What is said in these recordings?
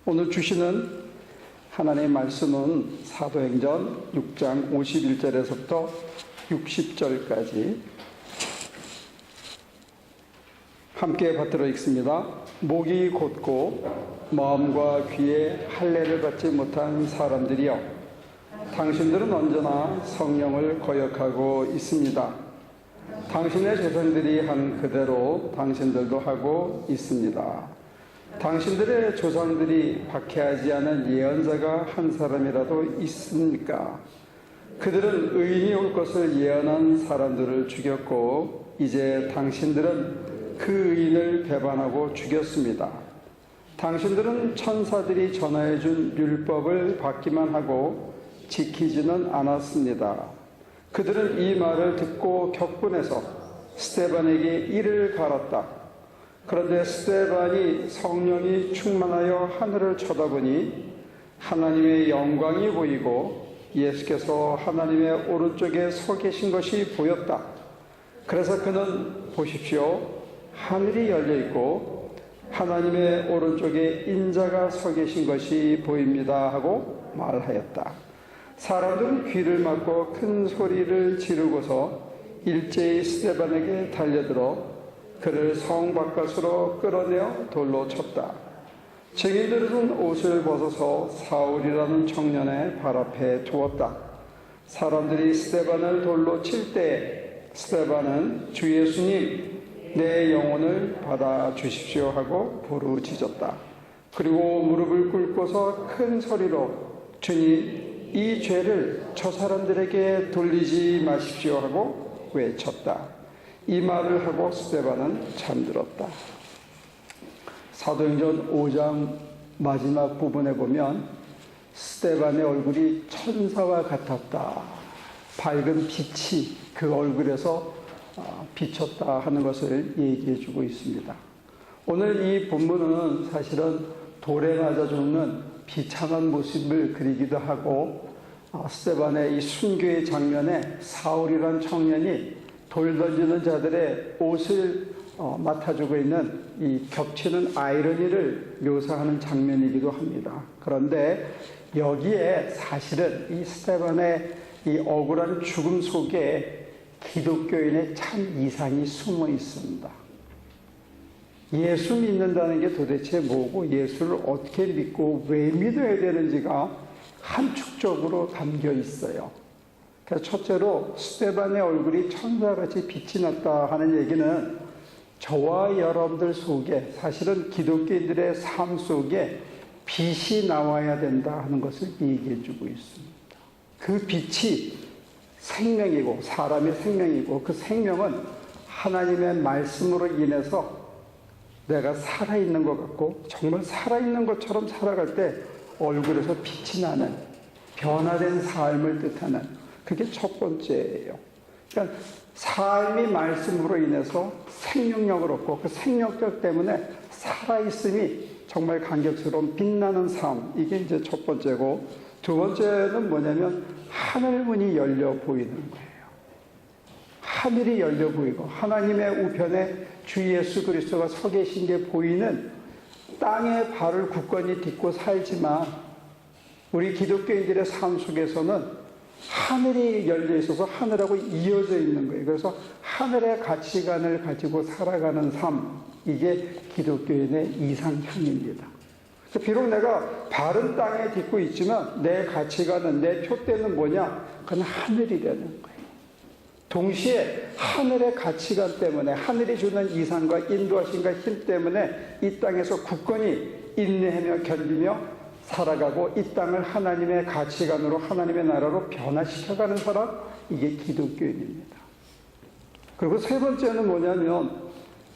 오늘 주시는 하나님의 말씀은 사도행전 6장 51절에서부터 60절까지 함께 받들어 읽습니다. 목이 곧고 마음과 귀에 할례를 받지 못한 사람들이여, 당신들은 언제나 성령을 거역하고 있습니다. 당신의 조상들이 한 그대로 당신들도 하고 있습니다. 당신들의 조상들이 박해하지 않은 예언자가 한 사람이라도 있습니까? 그들은 의인이 올 것을 예언한 사람들을 죽였고, 이제 당신들은 그 의인을 배반하고 죽였습니다. 당신들은 천사들이 전하여준 율법을 받기만 하고 지키지는 않았습니다. 그들은 이 말을 듣고 격분해서 스데반에게 이를 갈았다. 그런데 스데반이 성령이 충만하여 하늘을 쳐다보니 하나님의 영광이 보이고 예수께서 하나님의 오른쪽에 서 계신 것이 보였다. 그래서 그는 보십시오, 하늘이 열려 있고 하나님의 오른쪽에 인자가 서 계신 것이 보입니다 하고 말하였다. 사람들은 귀를 막고 큰 소리를 지르고서 일제히 스데반에게 달려들어 그를 성 바깥으로 끌어내어 돌로 쳤다. 증인들은 옷을 벗어서 사울이라는 청년의 발 앞에 두었다. 사람들이 스데반을 돌로 칠 때 스데반은 주 예수님, 내 영혼을 받아 주십시오 하고 부르짖었다. 그리고 무릎을 꿇고서 큰 소리로 주님, 이 죄를 저 사람들에게 돌리지 마십시오 하고 외쳤다. 이 말을 하고 스데반은 잠들었다. 사도행전 5장 마지막 부분에 보면 스데반의 얼굴이 천사와 같았다. 밝은 빛이 그 얼굴에서 비쳤다 하는 것을 얘기해 주고 있습니다. 오늘 이 본문은 사실은 돌에 맞아 죽는 비참한 모습을 그리기도 하고, 스데반의 이 순교의 장면에 사울이라는 청년이 돌 던지는 자들의 옷을 맡아주고 있는 이 겹치는 아이러니를 묘사하는 장면이기도 합니다. 그런데 여기에 사실은 이 스데반의 이 억울한 죽음 속에 기독교인의 참 이상이 숨어 있습니다. 예수 믿는다는 게 도대체 뭐고, 예수를 어떻게 믿고 왜 믿어야 되는지가 함축적으로 담겨 있어요. 그래서 첫째로 스데반의 얼굴이 천사같이 빛이 났다 하는 얘기는 저와 여러분들 속에, 사실은 기독교인들의 삶 속에 빛이 나와야 된다 하는 것을 얘기해 주고 있습니다. 그 빛이 생명이고 사람의 생명이고, 그 생명은 하나님의 말씀으로 인해서 내가 살아있는 것 같고 정말 살아있는 것처럼 살아갈 때 얼굴에서 빛이 나는 변화된 삶을 뜻하는, 그게 첫 번째예요. 그러니까 삶이 말씀으로 인해서 생명력을 얻고 그 생명력 때문에 살아있음이 정말 감격스러운 빛나는 삶, 이게 이제 첫 번째고, 두 번째는 뭐냐면 하늘문이 열려 보이는 거예요. 하늘이 열려 보이고 하나님의 우편에 주 예수 그리스도가 서 계신 게 보이는, 땅에 발을 굳건히 딛고 살지만 우리 기독교인들의 삶 속에서는 하늘이 열려 있어서 하늘하고 이어져 있는 거예요. 그래서 하늘의 가치관을 가지고 살아가는 삶, 이게 기독교인의 이상향입니다. 비록 내가 발은 땅에 딛고 있지만 내 가치관은, 내 표대는 뭐냐? 그건 하늘이 되는 거예요. 동시에 하늘의 가치관 때문에, 하늘이 주는 이상과 인도하심과 힘 때문에 이 땅에서 굳건히 인내하며 견디며 살아가고 이 땅을 하나님의 가치관으로, 하나님의 나라로 변화시켜가는 사람, 이게 기독교인입니다. 그리고 세 번째는 뭐냐면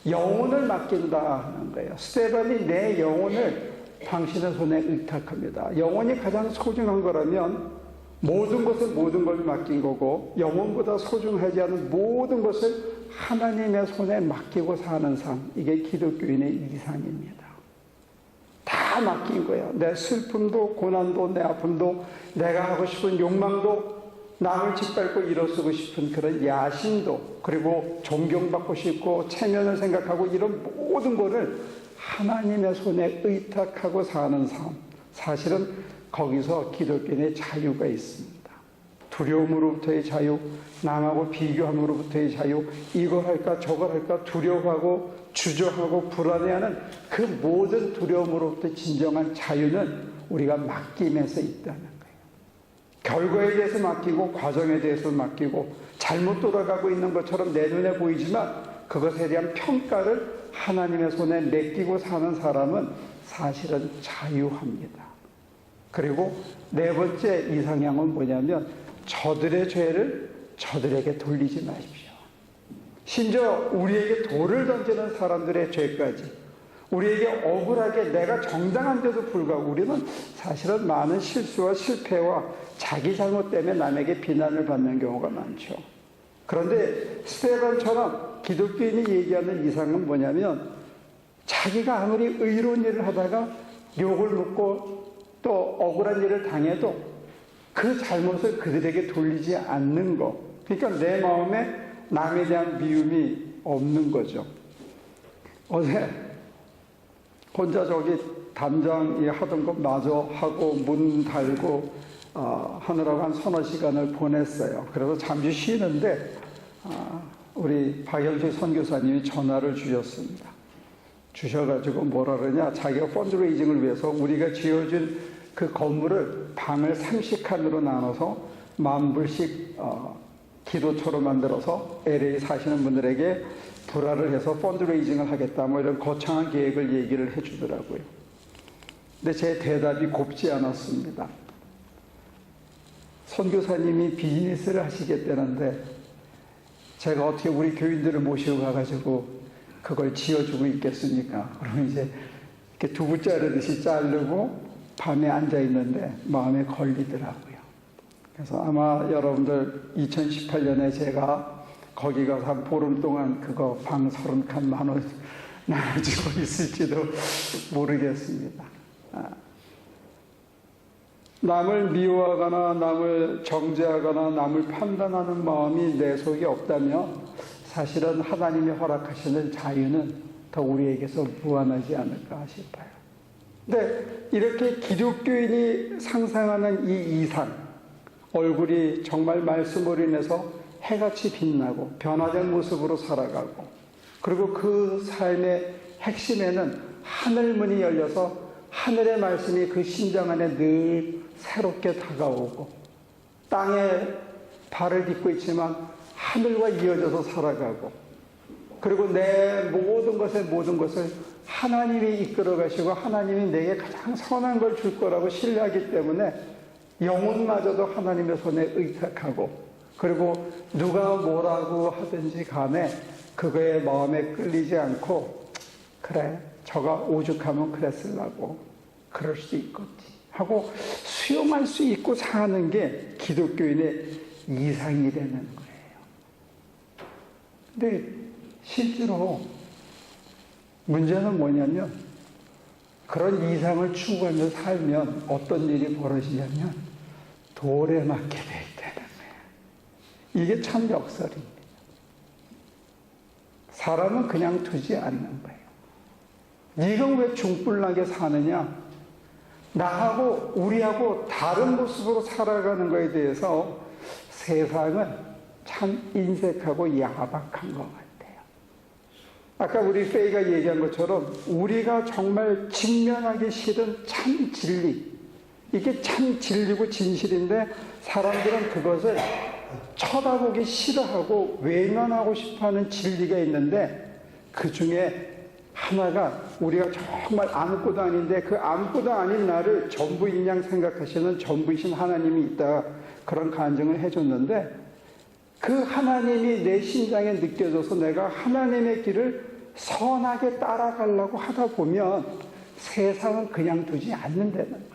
영혼을 맡긴다 하는 거예요. 스데반이 내 영혼을 당신의 손에 의탁합니다. 영혼이 가장 소중한 거라면 모든 것을, 모든 걸 맡긴 거고, 영혼보다 소중하지 않은 모든 것을 하나님의 손에 맡기고 사는 삶, 이게 기독교인의 이상입니다. 다 맡긴 거예요. 내 슬픔도, 고난도, 내 아픔도, 내가 하고 싶은 욕망도, 남을 짓밟고 일어서고 싶은 그런 야심도, 그리고 존경받고 싶고 체면을 생각하고 이런 모든 거를 하나님의 손에 의탁하고 사는 삶, 사실은 거기서 기독교인의 자유가 있습니다. 두려움으로부터의 자유, 남하고 비교함으로부터의 자유, 이걸 할까 저걸 할까 두려워하고 주저하고 불안해하는 그 모든 두려움으로부터 진정한 자유는 우리가 맡김에서 있다는 거예요. 결과에 대해서 맡기고 과정에 대해서 맡기고 잘못 돌아가고 있는 것처럼 내 눈에 보이지만 그것에 대한 평가를 하나님의 손에 맡기고 사는 사람은 사실은 자유합니다. 그리고 네 번째 이상향은 뭐냐면 저들의 죄를 저들에게 돌리지 마십시오. 심지어 우리에게 돌을 던지는 사람들의 죄까지, 우리에게 억울하게 내가 정당한데도 불구하고 우리는 사실은 많은 실수와 실패와 자기 잘못 때문에 남에게 비난을 받는 경우가 많죠. 그런데 스테반처럼 기독교인이 얘기하는 이상은 뭐냐면 자기가 아무리 의로운 일을 하다가 욕을 먹고 또 억울한 일을 당해도 그 잘못을 그들에게 돌리지 않는 거. 그러니까 내 마음에 남에 대한 미움이 없는 거죠. 어제 혼자 저기 담장이 하던 것 마저 하고 문 달고 하느라고 한 서너 시간을 보냈어요. 그래서 잠시 쉬는데 우리 박영식 선교사님이 전화를 주셨습니다. 주셔가지고 뭐라 그러냐, 자기가 펀드레이징을 위해서 우리가 지어준 그 건물을 방을 30칸으로 나눠서 10,000불씩 기도처로 만들어서 LA 사시는 분들에게 불화를 해서 펀드레이징을 하겠다, 뭐 이런 거창한 계획을 얘기를 해주더라고요. 근데 제 대답이 곱지 않았습니다. 선교사님이 비즈니스를 하시겠다는데 제가 어떻게 우리 교인들을 모시고 가가지고 그걸 지어주고 있겠습니까? 그러면 이제 이렇게 두부 자르듯이 자르고 밤에 앉아있는데 마음에 걸리더라고요. 그래서 아마 여러분들 2018년에 제가 거기 가서 한 보름 동안 그거 방 30칸 나눠주고 있을지도 모르겠습니다. 남을 미워하거나 남을 정죄하거나 남을 판단하는 마음이 내 속에 없다면 사실은 하나님이 허락하시는 자유는 더 우리에게서 무한하지 않을까 싶어요. 근데 이렇게 기독교인이 상상하는 이 이상, 얼굴이 정말 말씀으로 인해서 해같이 빛나고 변화된 모습으로 살아가고, 그리고 그 삶의 핵심에는 하늘문이 열려서 하늘의 말씀이 그 심장 안에 늘 새롭게 다가오고, 땅에 발을 딛고 있지만 하늘과 이어져서 살아가고, 그리고 내 모든 것을 하나님이 이끌어 가시고 하나님이 내게 가장 선한 걸 줄 거라고 신뢰하기 때문에 영혼마저도 하나님의 손에 의탁하고, 그리고 누가 뭐라고 하든지 간에 그거에 마음에 끌리지 않고, 그래 저가 오죽하면 그랬으려고 그럴 수 있겠지 하고 수용할 수 있고 사는 게 기독교인의 이상이 되는 거예요. 근데 실제로 문제는 뭐냐면 그런 이상을 추구하며 살면 어떤 일이 벌어지냐면 돌에 맞게 돼 있다는 거예요. 이게 참 역설입니다. 사람은 그냥 두지 않는 거예요. 네가 왜 중불나게 사느냐? 나하고 우리하고 다른 모습으로 살아가는 것에 대해서 세상은 참 인색하고 야박한 것 같아요. 아까 우리 페이가 얘기한 것처럼 우리가 정말 직면하기 싫은 참 진리, 이게 참 진리고 진실인데 사람들은 그것을 쳐다보기 싫어하고 외면하고 싶어하는 진리가 있는데, 그 중에 하나가 우리가 정말 아무것도 아닌데 그 아무것도 아닌 나를 전부인 양 생각하시는 전부이신 하나님이 있다, 그런 간증을 해줬는데, 그 하나님이 내 심장에 느껴져서 내가 하나님의 길을 선하게 따라가려고 하다 보면 세상은 그냥 두지 않는다는 거예요.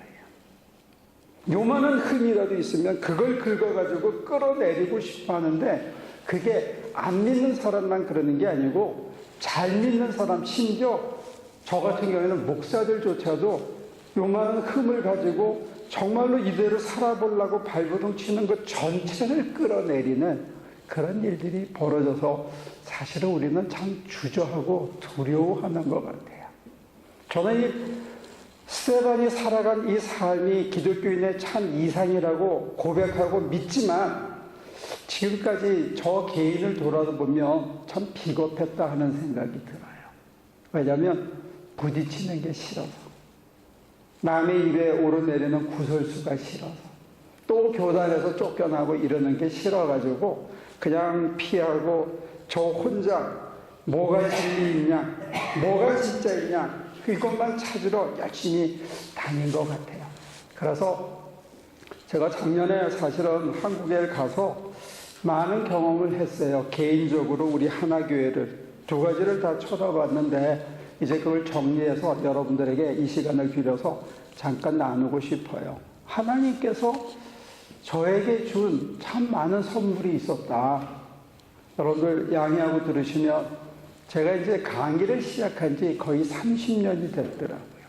요만한 흠이라도 있으면 그걸 긁어가지고 끌어내리고 싶어 하는데, 그게 안 믿는 사람만 그러는 게 아니고 잘 믿는 사람, 심지어 저 같은 경우에는 목사들조차도 요만한 흠을 가지고 정말로 이대로 살아보려고 발버둥 치는 것 전체를 끌어내리는 그런 일들이 벌어져서 사실은 우리는 참 주저하고 두려워하는 것 같아요. 저는 이 스데반이 살아간 이 삶이 기독교인의 참 이상이라고 고백하고 믿지만 지금까지 저 개인을 돌아보면 참 비겁했다 하는 생각이 들어요. 왜냐하면 부딪히는 게 싫어서, 남의 입에 오르내리는 구설수가 싫어서, 또 교단에서 쫓겨나고 이러는 게 싫어가지고 그냥 피하고 저 혼자 뭐가 진리있냐, 뭐가 진짜이냐 이것만 찾으러 열심히 다닌 것 같아요. 그래서 제가 작년에 사실은 한국에 가서 많은 경험을 했어요. 개인적으로 우리 하나교회를 두 가지를 다 쳐다봤는데 이제 그걸 정리해서 여러분들에게 이 시간을 빌려서 잠깐 나누고 싶어요. 하나님께서 저에게 준 참 많은 선물이 있었다. 여러분들 양해하고 들으시면 제가 이제 강의를 시작한 지 거의 30년이 됐더라고요.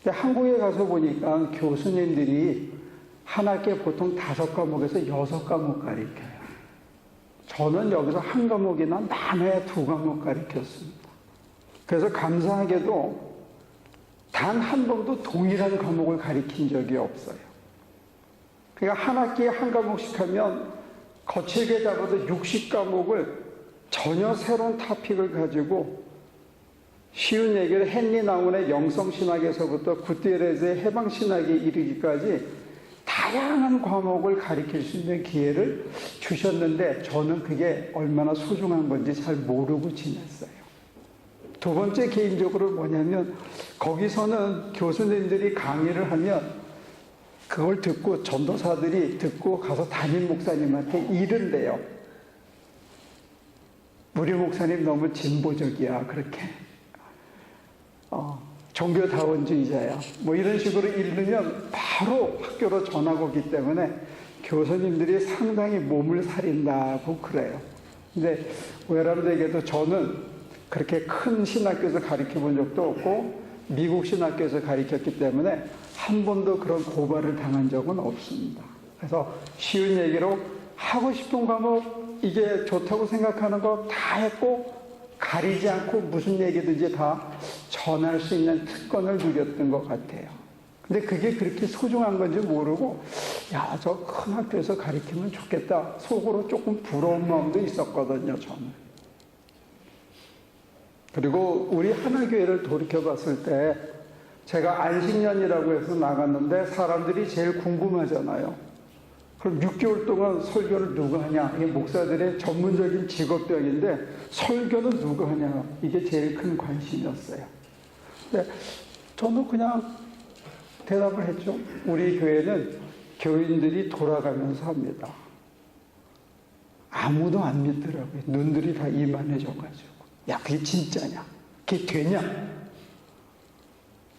근데 한국에 가서 보니까 교수님들이 한 학기에 보통 5과목에서 6과목 가르쳐요. 저는 여기서 한 과목이나 많아야 2과목 가르쳤습니다. 그래서 감사하게도 단 한 번도 동일한 과목을 가르친 적이 없어요. 그러니까 한 학기에 한 과목씩 하면 거칠게 잡아도 60과목을 전혀 새로운 토픽을 가지고 쉬운 얘기를 헨리 나운의 영성신학에서부터 구테레스의 해방신학에 이르기까지 다양한 과목을 가르칠 수 있는 기회를 주셨는데 저는 그게 얼마나 소중한 건지 잘 모르고 지냈어요. 두 번째 개인적으로 뭐냐면 거기서는 교수님들이 강의를 하면 그걸 듣고 전도사들이 듣고 가서 담임 목사님한테 이른대요. 우리 목사님 너무 진보적이야. 그렇게. 종교다원주의자야. 뭐 이런 식으로 이르면 바로 학교로 전학 오기 때문에 교수님들이 상당히 몸을 사린다고 그래요. 근데 여러분들에게도 저는 그렇게 큰 신학교에서 가르쳐 본 적도 없고 미국 신학교에서 가르쳤기 때문에 한 번도 그런 고발을 당한 적은 없습니다. 그래서 쉬운 얘기로 하고 싶은 과목 이게 좋다고 생각하는 거 다 했고 가리지 않고 무슨 얘기든지 다 전할 수 있는 특권을 누렸던 것 같아요. 근데 그게 그렇게 소중한 건지 모르고 야, 저 큰 학교에서 가르치면 좋겠다. 속으로 조금 부러운 마음도 있었거든요, 저는. 그리고 우리 하나교회를 돌이켜봤을 때 제가 안식년이라고 해서 나갔는데 사람들이 제일 궁금하잖아요. 그럼 6개월 동안 설교를 누가 하냐? 이게 목사들의 전문적인 직업병인데 설교는 누가 하냐? 이게 제일 큰 관심이었어요. 근데 저는 그냥 대답을 했죠. 우리 교회는 교인들이 돌아가면서 합니다. 아무도 안 믿더라고요. 눈들이 다 이만해져가지고. 야, 그게 진짜냐? 그게 되냐?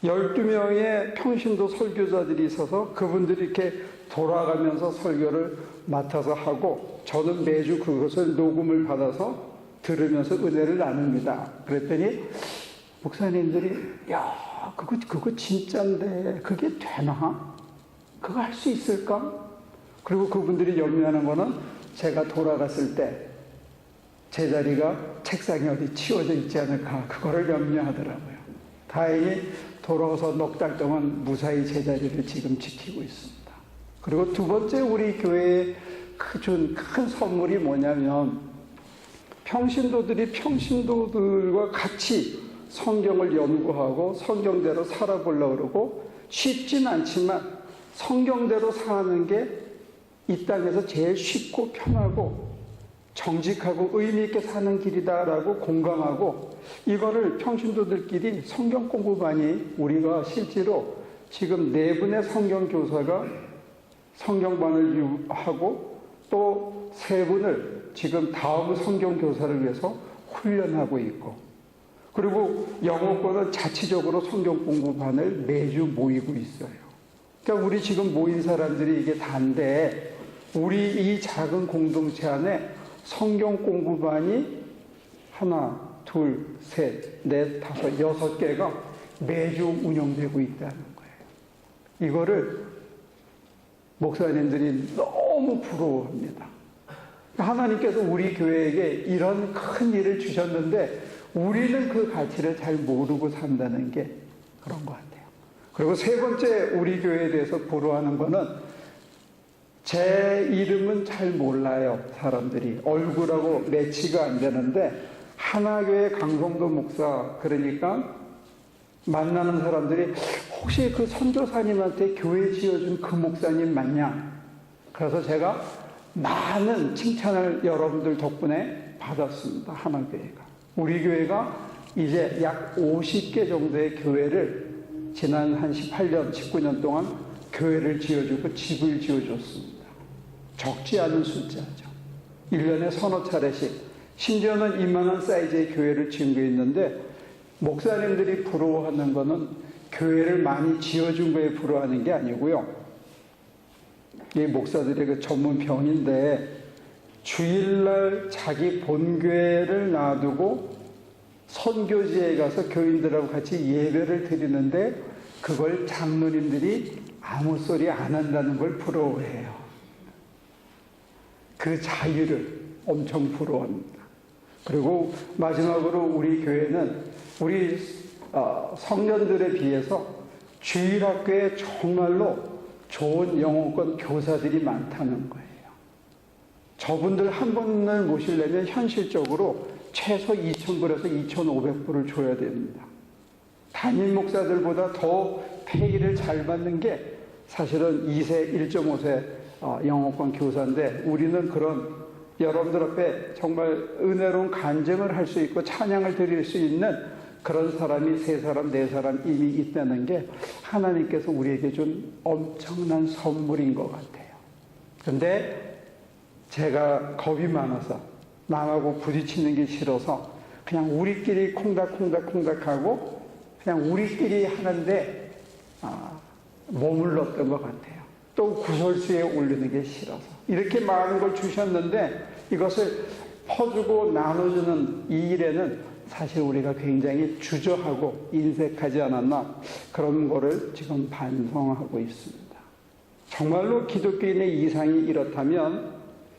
12명의 평신도 설교자들이 있어서 그분들이 이렇게 돌아가면서 설교를 맡아서 하고 저는 매주 그것을 녹음을 받아서 들으면서 은혜를 나눕니다. 그랬더니 목사님들이 야, 그거 진짜인데 그게 되나? 그거 할 수 있을까? 그리고 그분들이 염려하는 거는 제가 돌아갔을 때 제자리가 책상에 어디 치워져 있지 않을까 그거를 염려하더라고요. 다행히 돌아와서 넉 달 동안 무사히 제자리를 지금 지키고 있습니다. 그리고 두 번째 우리 교회에 준 큰 선물이 뭐냐면 평신도들이 평신도들과 같이 성경을 연구하고 성경대로 살아보려고 그러고 쉽진 않지만 성경대로 사는 게 이 땅에서 제일 쉽고 편하고 정직하고 의미 있게 사는 길이다라고 공감하고 이거를 평신도들끼리 성경 공부반이 우리가 실제로 지금 4분의 성경 교사가 성경반을 하고 또 3분을 지금 다음 성경 교사를 위해서 훈련하고 있고 그리고 영어권은 자치적으로 성경 공부반을 매주 모이고 있어요. 그러니까 우리 지금 모인 사람들이 이게 다인데 우리 이 작은 공동체 안에 성경 공부반이 하나, 둘, 셋, 넷, 다섯, 6개가 매주 운영되고 있다는 거예요. 이거를 목사님들이 너무 부러워합니다. 하나님께서 우리 교회에게 이런 큰 일을 주셨는데 우리는 그 가치를 잘 모르고 산다는 게 그런 것 같아요. 그리고 세 번째 우리 교회에 대해서 부러워하는 거는 제 이름은 잘 몰라요. 사람들이 얼굴하고 매치가 안 되는데 하나교회 강성도 목사 그러니까 만나는 사람들이 혹시 그 선교사님한테 교회 지어준 그 목사님 맞냐? 그래서 제가 많은 칭찬을 여러분들 덕분에 받았습니다. 하나교회가. 우리 교회가 이제 약 50개 정도의 교회를 지난 한 18년, 19년 동안 교회를 지어주고 집을 지어줬습니다. 적지 않은 숫자죠. 1년에 서너 차례씩. 심지어는 이만한 사이즈의 교회를 지은 게 있는데 목사님들이 부러워하는 거는 교회를 많이 지어준 거에 부러워하는 게 아니고요. 이 목사들의 그 전문 병인데 주일날 자기 본교회를 놔두고 선교지에 가서 교인들하고 같이 예배를 드리는데 그걸 장로님들이 아무 소리 안 한다는 걸 부러워해요. 그 자유를 엄청 부러워합니다. 그리고 마지막으로 우리 교회는 우리 성년들에 비해서 주일학교에 정말로 좋은 영어권 교사들이 많다는 거예요. 저분들 한 분을 모시려면 현실적으로 최소 2,000불에서 2,500불을 줘야 됩니다. 담임 목사들보다 더 페이를 잘 받는 게 사실은 2세, 1.5세 영어권 교사인데 우리는 그런 여러분들 앞에 정말 은혜로운 간증을 할 수 있고 찬양을 드릴 수 있는 그런 사람이 3사람, 4사람 이미 있다는 게 하나님께서 우리에게 준 엄청난 선물인 것 같아요. 근데 제가 겁이 많아서 남하고 부딪히는 게 싫어서 그냥 우리끼리 콩닥콩닥하고 그냥 우리끼리 하는데 머물렀던 것 같아요. 또 구설수에 올리는 게 싫어서. 이렇게 많은 걸 주셨는데 이것을 퍼주고 나눠주는 이 일에는 사실 우리가 굉장히 주저하고 인색하지 않았나 그런 거를 지금 반성하고 있습니다. 정말로 기독교인의 이상이 이렇다면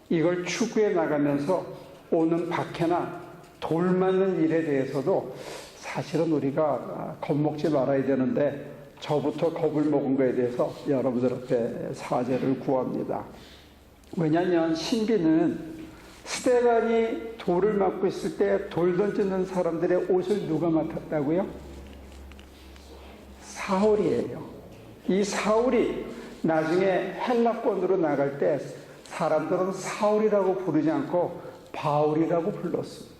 이걸 추구해 나가면서 오는 박해나 돌 맞는 일에 대해서도 사실은 우리가 겁먹지 말아야 되는데 저부터 겁을 먹은 거에 대해서 여러분들 앞에 사죄를 구합니다. 왜냐하면 신비는 스데반이 돌을 맞고 있을 때 돌 던지는 사람들의 옷을 누가 맡았다고요? 사울이에요. 이 사울이 나중에 헬라권으로 나갈 때 사람들은 사울이라고 부르지 않고 바울이라고 불렀습니다.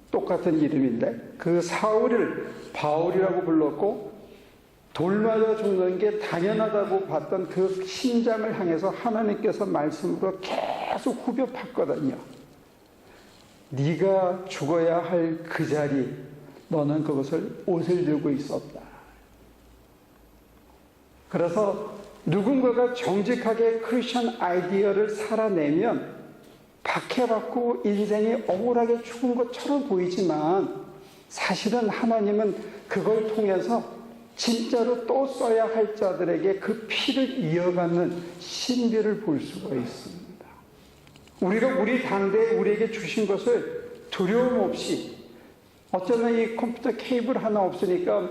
똑같은 이름인데 그 사울을 바울이라고 불렀고 돌 맞아 죽는 게 당연하다고 봤던 그 심장을 향해서 하나님께서 말씀으로 계속 후벼 팠거든요. 네가 죽어야 할 그 자리 너는 그것을 옷을 들고 있었다. 그래서 누군가가 정직하게 크리스천 아이디어를 살아내면 박해받고 인생이 억울하게 죽은 것처럼 보이지만 사실은 하나님은 그걸 통해서 진짜로 또 써야 할 자들에게 그 피를 이어가는 신비를 볼 수가 있습니다. 우리가 우리 당대에 우리에게 주신 것을 두려움 없이 어쩌면 이 컴퓨터 케이블 하나 없으니까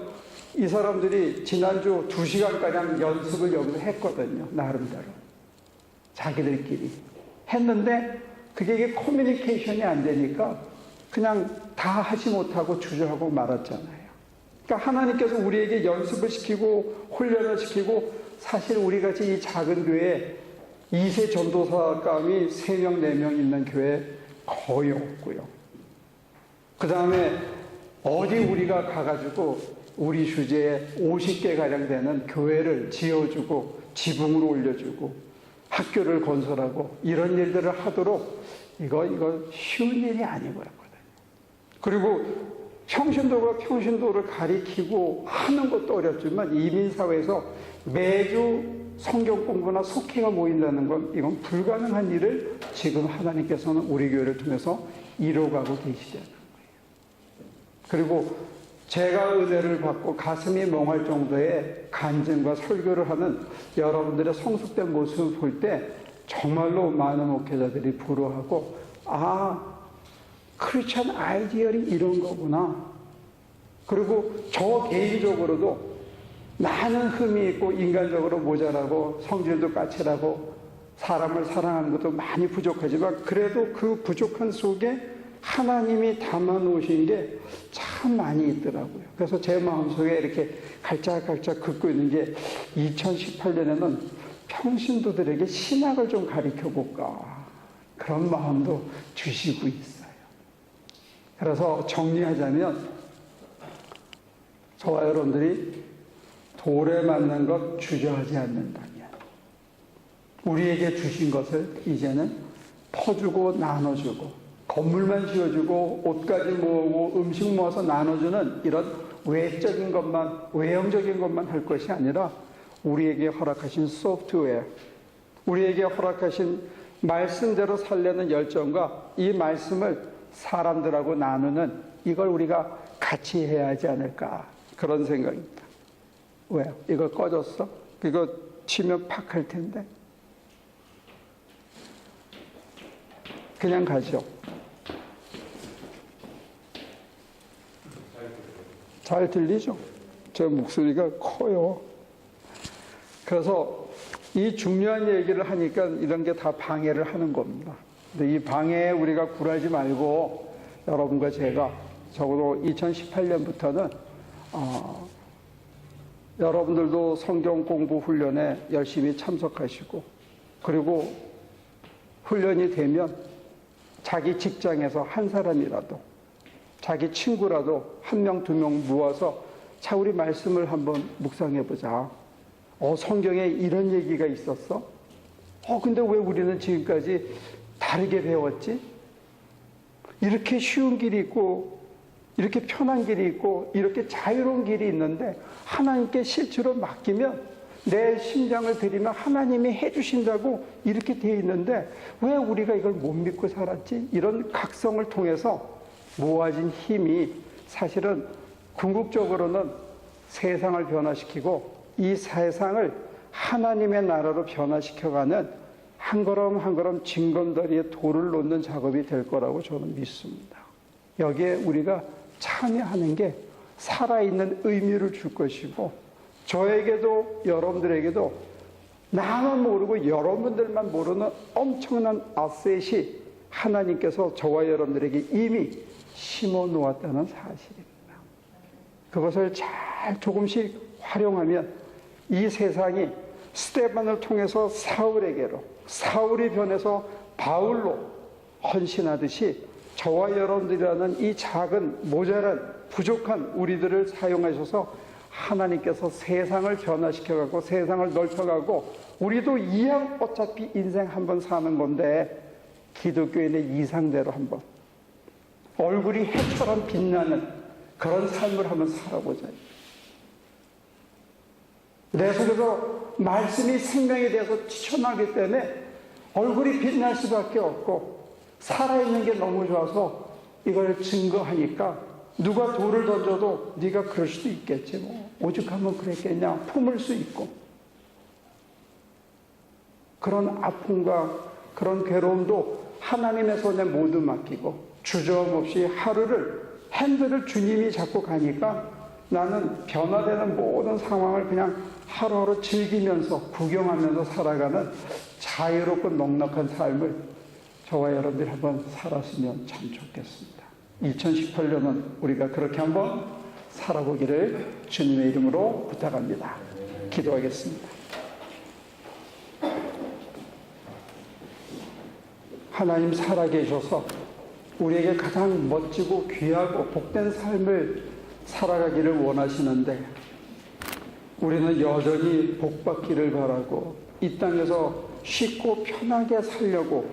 이 사람들이 지난주 2시간가량 연습을 여기서 했거든요. 나름대로. 자기들끼리. 했는데 그게 커뮤니케이션이 안 되니까 그냥 다 하지 못하고 주저하고 말았잖아요. 그러니까 하나님께서 우리에게 연습을 시키고 훈련을 시키고 사실 우리같이 이 작은 교회에 2세 전도사감이 3명, 4명 있는 교회 거의 없고요. 그 다음에 어디 우리가 가가지고 우리 주제에 50개가량 되는 교회를 지어주고 지붕을 올려주고 학교를 건설하고 이런 일들을 하도록 이거 쉬운 일이 아니고요. 그리고 평신도가 가리키고 하는 것도 어렵지만 이민사회에서 매주 성경 공부나 속회가 모인다는 건 이건 불가능한 일을 지금 하나님께서는 우리 교회를 통해서 이뤄가고 계시다는 거예요. 그리고 제가 은혜를 받고 가슴이 멍할 정도의 간증과 설교를 하는 여러분들의 성숙된 모습을 볼 때 정말로 많은 목회자들이 부러워하고 크리스천 아이디얼이 이런 거구나. 그리고 저 개인적으로도 많은 흠이 있고 인간적으로 모자라고 성질도 까칠하고 사람을 사랑하는 것도 많이 부족하지만 그래도 그 부족한 속에 하나님이 담아 놓으신 게 참 많이 있더라고요. 그래서 제 마음속에 이렇게 갈짝갈짝 긋고 있는 게 2018년에는 평신도들에게 신학을 좀 가르쳐 볼까 그런 마음도 주시고 있어요. 그래서 정리하자면 저와 여러분들이 돌에 맞는 것 주저하지 않는다면 우리에게 주신 것을 이제는 퍼주고 나눠주고 건물만 지어주고 옷까지 모으고 음식 모아서 나눠주는 이런 외적인 것만 외형적인 것만 할 것이 아니라 우리에게 허락하신 소프트웨어 우리에게 허락하신 말씀대로 살려는 열정과 이 말씀을 사람들하고 나누는 이걸 우리가 같이 해야 하지 않을까 그런 생각입니다. 왜요? 이거 꺼졌어? 이거 치면 팍 할 텐데. 그냥 가죠. 잘 들리죠? 제 목소리가 커요. 그래서 이 중요한 얘기를 하니까 이런 게 다 방해를 하는 겁니다. 근데 이 방해에 우리가 굴하지 말고 여러분과 제가 적어도 2018년부터는 여러분들도 성경 공부 훈련에 열심히 참석하시고 그리고 훈련이 되면 자기 직장에서 한 사람이라도 자기 친구라도 한 명, 두 명 모아서 자 우리 말씀을 한번 묵상해 보자. 성경에 이런 얘기가 있었어? 근데 왜 우리는 지금까지 다르게 배웠지? 이렇게 쉬운 길이 있고 이렇게 편한 길이 있고 이렇게 자유로운 길이 있는데 하나님께 실제로 맡기면 내 심장을 드리면 하나님이 해주신다고 이렇게 돼 있는데 왜 우리가 이걸 못 믿고 살았지? 이런 각성을 통해서 모아진 힘이 사실은 궁극적으로는 세상을 변화시키고 이 세상을 하나님의 나라로 변화시켜가는 한 걸음 한 걸음 징검다리에 돌을 놓는 작업이 될 거라고 저는 믿습니다. 여기에 우리가 참여하는 게 살아있는 의미를 줄 것이고 저에게도 여러분들에게도 나만 모르고 여러분들만 모르는 엄청난 아셋이 하나님께서 저와 여러분들에게 이미 심어 놓았다는 사실입니다. 그것을 잘 조금씩 활용하면 이 세상이 스데반을 통해서 사울에게로 사울이 변해서 바울로 헌신하듯이 저와 여러분들이라는 이 작은 모자란 부족한 우리들을 사용하셔서 하나님께서 세상을 변화시켜가고 세상을 넓혀가고 우리도 이왕 어차피 인생 한번 사는 건데 기독교인의 이상대로 한번 얼굴이 해처럼 빛나는 그런 삶을 한번 살아보자. 내 속에서 말씀이 생명에 대해서 튀어나오기 때문에 얼굴이 빛날 수밖에 없고 살아있는 게 너무 좋아서 이걸 증거하니까 누가 돌을 던져도 네가 그럴 수도 있겠지 뭐 오죽하면 그랬겠냐 품을 수 있고 그런 아픔과 그런 괴로움도 하나님의 손에 모두 맡기고 주저함없이 하루를 핸들을 주님이 잡고 가니까 나는 변화되는 모든 상황을 그냥 하루하루 즐기면서 구경하면서 살아가는 자유롭고 넉넉한 삶을 저와 여러분들이 한번 살았으면 참 좋겠습니다. 2018년은 우리가 그렇게 한번 살아보기를 주님의 이름으로 부탁합니다. 기도하겠습니다. 하나님 살아계셔서 우리에게 가장 멋지고 귀하고 복된 삶을 살아가기를 원하시는데 우리는 여전히 복받기를 바라고 이 땅에서 쉽고 편하게 살려고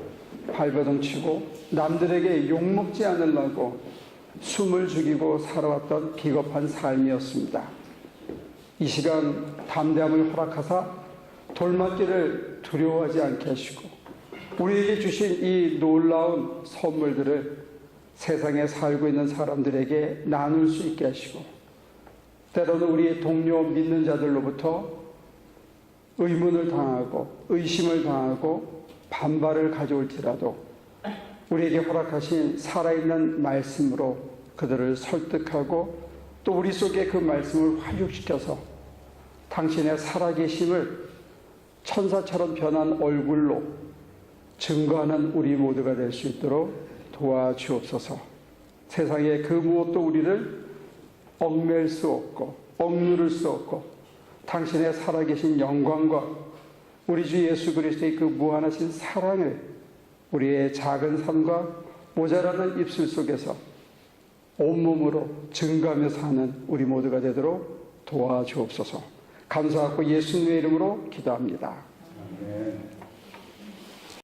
발버둥 치고 남들에게 욕먹지 않으려고 숨을 죽이고 살아왔던 비겁한 삶이었습니다. 이 시간 담대함을 허락하사 돌맞기를 두려워하지 않게 하시고 우리에게 주신 이 놀라운 선물들을 세상에 살고 있는 사람들에게 나눌 수 있게 하시고 때로는 우리 동료 믿는 자들로부터 의문을 당하고 의심을 당하고 반발을 가져올지라도 우리에게 허락하신 살아있는 말씀으로 그들을 설득하고 또 우리 속에 그 말씀을 활육시켜서 당신의 살아계심을 천사처럼 변한 얼굴로 증거하는 우리 모두가 될 수 있도록 도와주옵소서. 세상에 그 무엇도 우리를 얽맬 수 없고 억누를 수 없고 당신의 살아계신 영광과 우리 주 예수 그리스도의 그 무한하신 사랑을 우리의 작은 삶과 모자라는 입술 속에서 온몸으로 증거하며 사는 우리 모두가 되도록 도와주옵소서. 감사하고 예수님의 이름으로 기도합니다.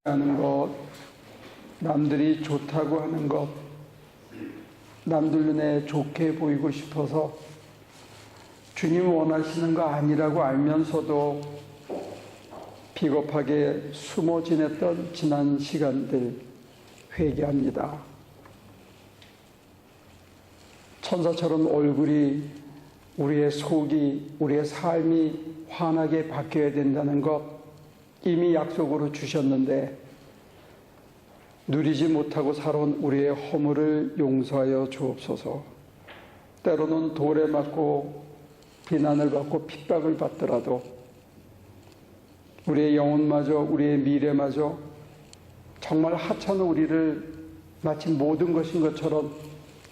하는 것, 남들이 좋다고 하는 것, 남들 눈에 좋게 보이고 싶어서 주님 원하시는 거 아니라고 알면서도 비겁하게 숨어 지냈던 지난 시간들 회개합니다. 천사처럼 얼굴이, 우리의 속이, 우리의 삶이 환하게 바뀌어야 된다는 것 이미 약속으로 주셨는데 누리지 못하고 살아온 우리의 허물을 용서하여 주옵소서. 때로는 돌에 맞고 비난을 받고 핍박을 받더라도 우리의 영혼마저, 우리의 미래마저 정말 하찮은 우리를 마치 모든 것인 것처럼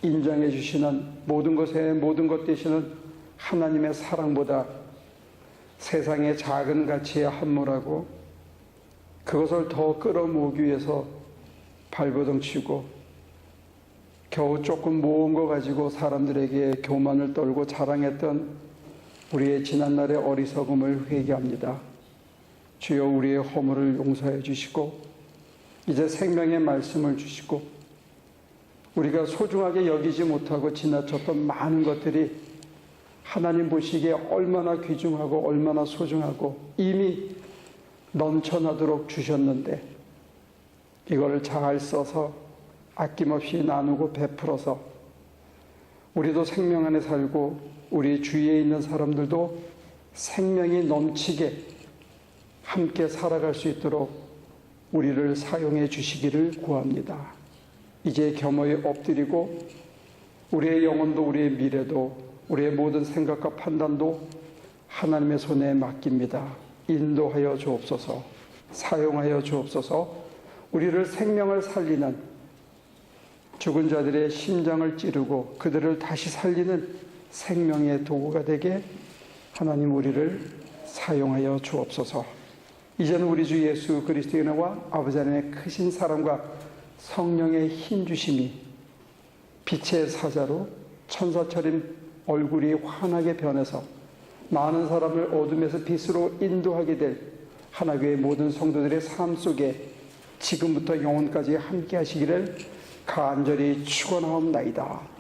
인정해 주시는, 모든 것에 모든 것 되시는 하나님의 사랑보다 세상의 작은 가치에 함몰하고 그것을 더 끌어모으기 위해서 발버둥 치고 겨우 조금 모은 거 가지고 사람들에게 교만을 떨고 자랑했던 우리의 지난날의 어리석음을 회개합니다. 주여, 우리의 허물을 용서해 주시고 이제 생명의 말씀을 주시고 우리가 소중하게 여기지 못하고 지나쳤던 많은 것들이 하나님 보시기에 얼마나 귀중하고 얼마나 소중하고 이미 넘쳐나도록 주셨는데 이걸 잘 써서 아낌없이 나누고 베풀어서 우리도 생명 안에 살고 우리 주위에 있는 사람들도 생명이 넘치게 함께 살아갈 수 있도록 우리를 사용해 주시기를 구합니다. 이제 겸허히 엎드리고 우리의 영혼도 우리의 미래도 우리의 모든 생각과 판단도 하나님의 손에 맡깁니다. 인도하여 주옵소서. 사용하여 주옵소서. 우리를 생명을 살리는, 죽은 자들의 심장을 찌르고 그들을 다시 살리는 생명의 도구가 되게 하나님 우리를 사용하여 주옵소서. 이제는 우리 주 예수 그리스도의 은혜와 아버지 하나님의 크신 사랑과 성령의 힘주심이 빛의 사자로 천사처럼 얼굴이 환하게 변해서 많은 사람을 어둠에서 빛으로 인도하게 될 하나교회 모든 성도들의 삶 속에 지금부터 영원까지 함께 하시기를 간절히 축원하옵나이다.